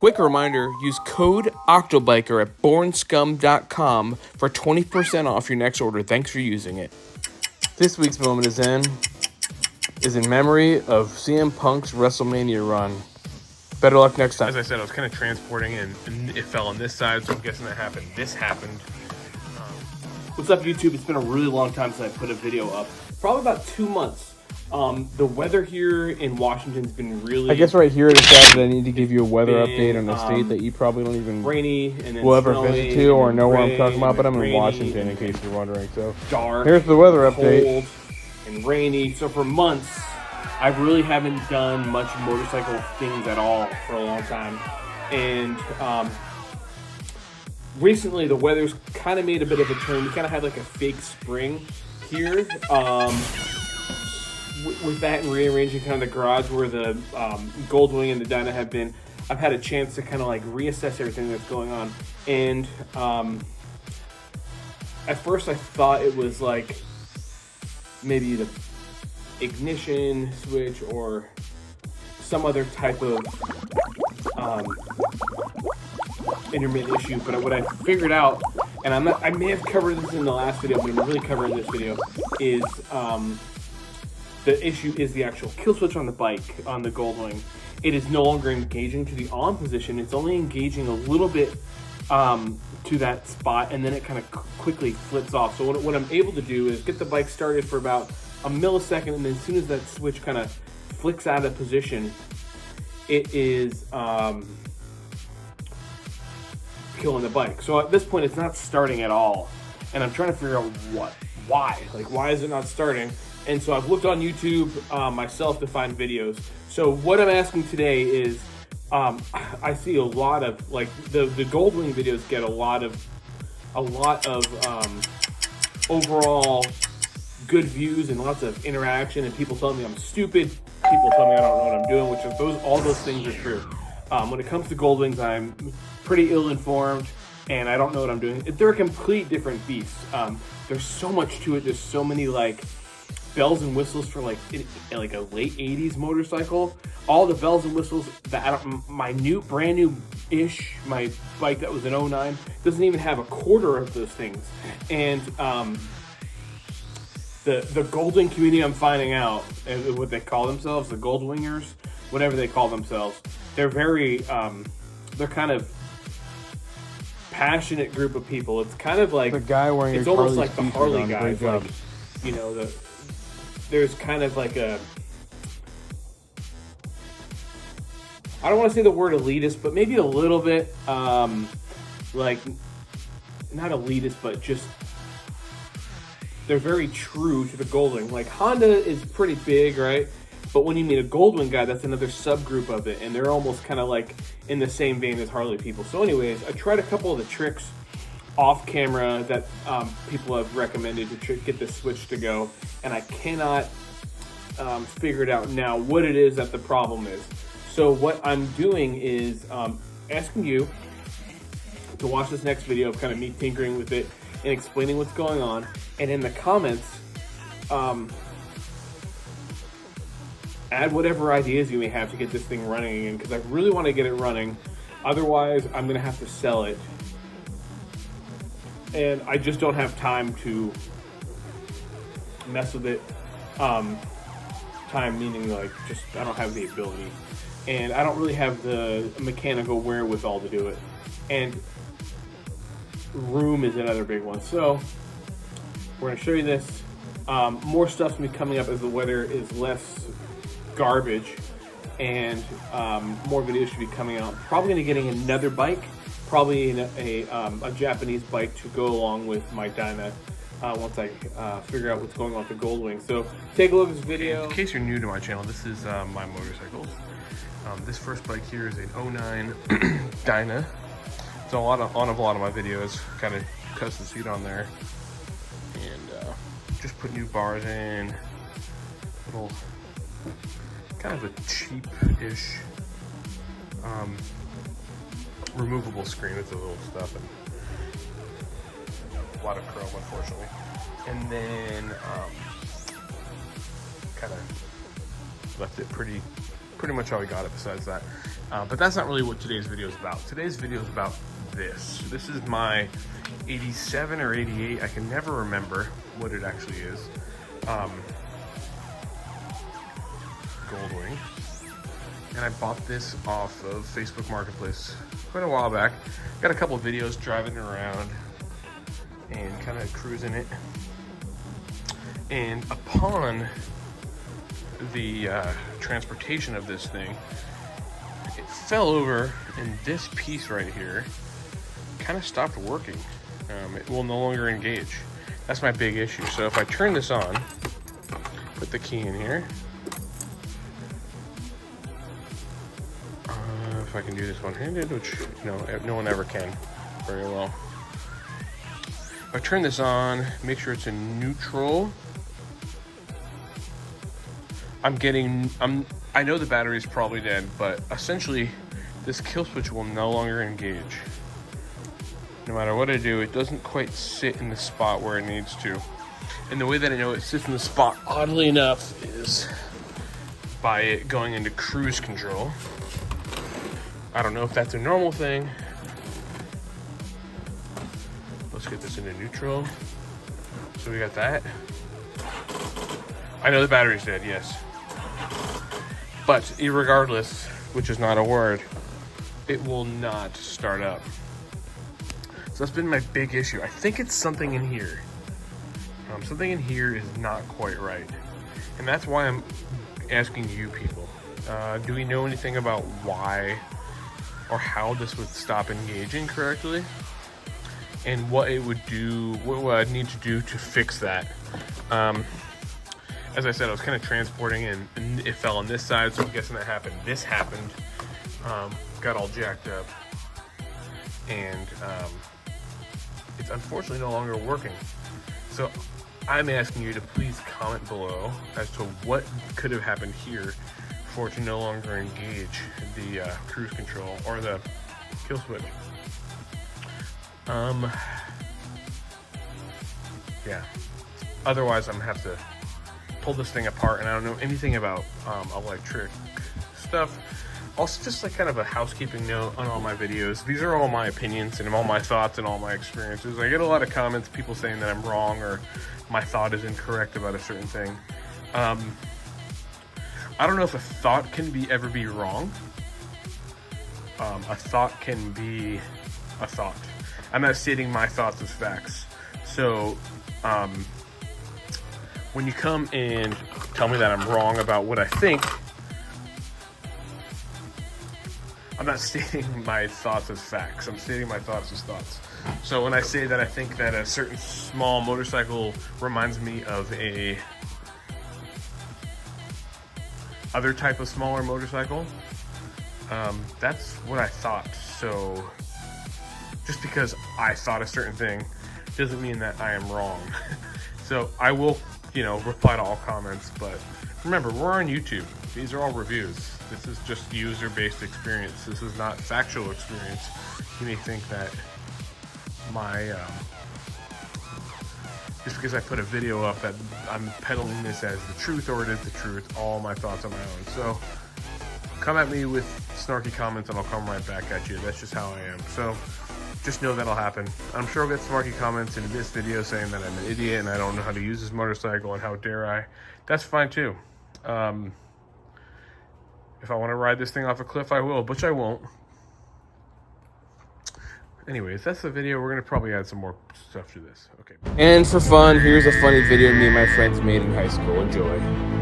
Quick reminder, use code OCTOBIKER at bornscum.com for 20% off your next order. Thanks for using it. This week's moment is in memory of CM Punk's WrestleMania run. Better luck next time. As I said, I was kind of transporting and it fell on this side, so I'm guessing that happened. This happened. What's up, YouTube? It's been a really long time since I put a video up. Probably about 2 months. The weather here in Washington's been really... I guess right here it says that I need to give you a weather update on a state that you probably don't even rainy and then will ever visit to or know where I'm talking about, but I'm in rainy, Washington in case you're wondering. So dark, here's the weather update. Cold and rainy. So for months, I really haven't done much motorcycle things at all for a long time. And recently the weather's kind of made a bit of a turn. We kind of had like a fake spring here. With that and rearranging kind of the garage where the Goldwing and the Dyna have been, I've had a chance to kind of like reassess everything that's going on. And at first I thought it was like maybe the ignition switch or some other type of intermittent issue. But what I figured out, and I may have covered this in the last video, but I'm really covering this video, is the issue is the actual kill switch on the bike, on the Goldwing. It is no longer engaging to the on position. It's only engaging a little bit to that spot, and then it kind of quickly flips off. So what I'm able to do is get the bike started for about a millisecond, and then as soon as that switch kind of flicks out of position, it is killing the bike. So at this point, it's not starting at all, and I'm trying to figure out why. Like, why is it not starting? And so I've looked on YouTube myself to find videos. So what I'm asking today is, I see a lot of, like, the Goldwing videos get a lot of overall good views and lots of interaction, and people telling me I'm stupid, people tell me I don't know what I'm doing, which is all those things are true. When it comes to Goldwings, I'm pretty ill-informed, and I don't know what I'm doing. They're a complete different beast. There's so much to it. There's so many, like, bells and whistles for like a late 80s motorcycle. All the bells and whistles that my brand new-ish, my bike that was an 09 doesn't even have a quarter of those things. And the Goldwing community, I'm finding out what they call themselves, the Goldwingers, whatever they call themselves. They're very they're kind of passionate group of people. It's kind of like the guy wearing it's almost like the Harley guys, like, you know, there's kind of like a, I don't want to say the word elitist, but maybe a little bit, like, not elitist, but just, they're very true to the Goldwing. Like, Honda is pretty big, right? But when you meet a Goldwing guy, that's another subgroup of it, and they're almost kind of like in the same vein as Harley people. So anyways, I tried a couple of the tricks off camera that people have recommended to get the switch to go, and I cannot figure it out now what it is that the problem is. So what I'm doing is asking you to watch this next video of kind of me tinkering with it and explaining what's going on, and in the comments add whatever ideas you may have to get this thing running again, because I really want to get it running. Otherwise, I'm going to have to sell it. And I just don't have time to mess with it. Time meaning, like, just I don't have the ability. And I don't really have the mechanical wherewithal to do it. And room is another big one. So we're going to show you this. More stuff's going to be coming up as the weather is less garbage. And more videos should be coming out. Probably going to be getting another bike. Probably a Japanese bike to go along with my Dyna once I figure out what's going on with the Goldwing. So take a look at this video. In case you're new to my channel, this is my motorcycles. This first bike here is an 09 Dyna. So on a lot of my videos, kind of cuts the seat on there, and just put new bars in. Little kind of a cheap-ish removable screen with the little stuff, and a lot of chrome, unfortunately. And then kind of left it pretty pretty much how I got it besides that. But that's not really what today's video is about. Today's video is about this. This is my 87 or 88. I can never remember what it actually is. Goldwing. And I bought this off of Facebook Marketplace quite a while back. Got a couple of videos driving around and kind of cruising it. And upon the transportation of this thing, it fell over, and this piece right here kind of stopped working. It will no longer engage. That's my big issue. So if I turn this on, put the key in here. If I can do this one-handed, which no one ever can very well. If I turn this on, make sure it's in neutral. I know the battery is probably dead, but essentially this kill switch will no longer engage. No matter what I do, it doesn't quite sit in the spot where it needs to. And the way that I know it sits in the spot, oddly enough, is by it going into cruise control. I don't know if that's a normal thing. Let's get this into neutral. So we got that. I know the battery's dead, yes. But irregardless, which is not a word, it will not start up. So that's been my big issue. I think it's something in here. Something in here is not quite right. And that's why I'm asking you people. Do we know anything about why or how this would stop engaging correctly? And what it would do, what I'd need to do to fix that. As I said, I was kind of transporting and it fell on this side, so I'm guessing that happened. This happened, got all jacked up, and it's unfortunately no longer working. So I'm asking you to please comment below as to what could have happened here for it to no longer engage the cruise control or the kill switch. Yeah. Otherwise, I'm gonna have to pull this thing apart, and I don't know anything about electric stuff. Also, just like kind of a housekeeping note on all my videos. These are all my opinions and all my thoughts and all my experiences. I get a lot of comments, people saying that I'm wrong or my thought is incorrect about a certain thing. I don't know if a thought can ever be wrong. A thought can be a thought. I'm not stating my thoughts as facts. So, when you come and tell me that I'm wrong about what I think, I'm not stating my thoughts as facts. I'm stating my thoughts as thoughts. So when I say that I think that a certain small motorcycle reminds me of a other type of smaller motorcycle, that's what I thought. So just because I thought a certain thing doesn't mean that I am wrong. So I will, reply to all comments, but remember, we're on YouTube. These are all reviews. This is just user-based experience. This is not factual experience. You may think that just because I put a video up that I'm peddling this as the truth, or it is the truth. All my thoughts on my own. So come at me with snarky comments and I'll come right back at you. That's just how I am. So just know that'll happen. I'm sure I'll get snarky comments in this video saying that I'm an idiot and I don't know how to use this motorcycle and how dare I. That's fine too. If I want to ride this thing off a cliff, I will, which I won't. Anyways, that's the video. We're going to probably add some more stuff to this. Okay. And for fun, here's a funny video me and my friends made in high school. Enjoy.